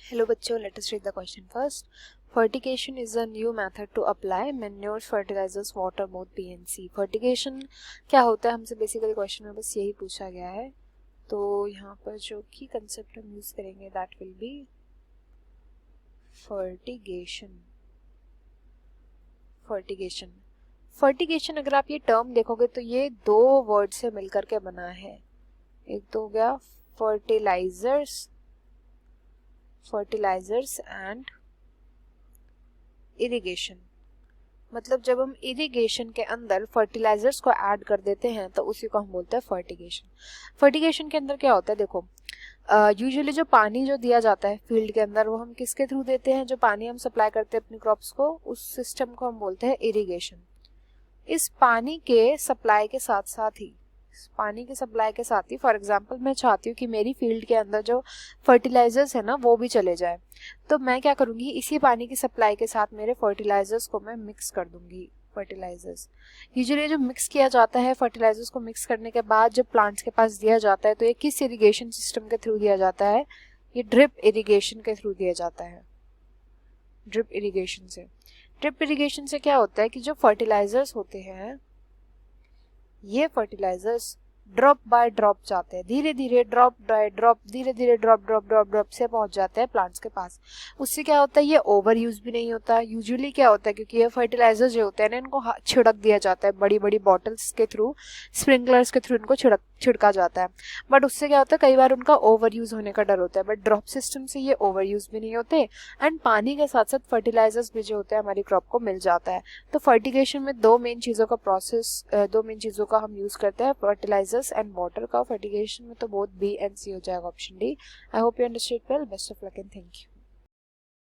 Hello बच्चों, let us read the question first. Fertigation is a new method to apply manures, fertilizers, water, both B and C. Fertigation क्या होता है, हमसे basically question में बस यही पूछा गया है. तो यहाँ पर जो की कंसेप्ट हम यूज करेंगे that will be fertigation. Fertigation fertigation अगर आप ये टर्म देखोगे तो ये दो वर्ड से मिलकर के बना है. एक तो हो गया फर्टिलाइजर्स एंड इरिगेशन. मतलब जब हम इरिगेशन के अंदर फर्टिलाइजर्स को ऐड कर देते हैं तो उसी को हम बोलते हैं फर्टिगेशन. फर्टिगेशन के अंदर क्या होता है, देखो यूजुअली जो पानी जो दिया जाता है फील्ड के अंदर वो हम किसके थ्रू देते हैं, जो पानी हम सप्लाई करते हैं अपनी क्रॉप्स को, उस सिस्टम को हम बोलते हैं इरिगेशन. इस पानी के सप्लाई के साथ ही फॉर एग्जांपल मैं चाहती हूँ कि मेरी फील्ड के अंदर जो फर्टिलाइजर्स है ना वो भी चले जाए, तो मैं क्या करूँगी, इसी पानी की सप्लाई के साथ मेरे फर्टिलाइजर्स को मैं मिक्स कर दूंगी. फर्टिलाइजर्स यूजुअली जो मिक्स किया जाता है, फर्टिलाइजर्स को मिक्स करने के बाद जब प्लांट्स के पास दिया जाता है तो ये किस इरिगेशन सिस्टम के थ्रू दिया जाता है, ये ड्रिप इरिगेशन के थ्रू दिया जाता है. ड्रिप इरिगेशन से क्या होता है कि जो फर्टिलाइजर्स होते हैं ये फर्टिलाइजर्स ड्रॉप बाय ड्रॉप जाते हैं, धीरे धीरे ड्रॉप से पहुंच जाते हैं प्लांट्स के पास. उससे क्या होता है, ये ओवर यूज भी नहीं होता. यूजुअली क्या होता है, क्योंकि ये फर्टिलाइजर्स जो होते हैं ना इनको छिड़क दिया जाता है बड़ी बड़ी बॉटल्स के थ्रू, स्प्रिंकलर्स के थ्रू इनको छिड़का जाता है. बट उससे क्या होता है, कई बार उनका ओवर यूज होने का डर होता है. बट ड्रॉप सिस्टम से ये ओवर यूज भी नहीं होते एंड पानी के साथ साथ फर्टिलाइजर्स भी जो होते हैं हमारी क्रॉप को मिल जाता है. तो फर्टिगेशन में दो मेन चीज़ों का हम यूज करते हैं, फर्टिलाइजर्स एंड वाटर का. फर्टिगेशन में तो बोथ बी एंड सी हो जाएगा, option D. I hope you understood well. Best of luck and thank you.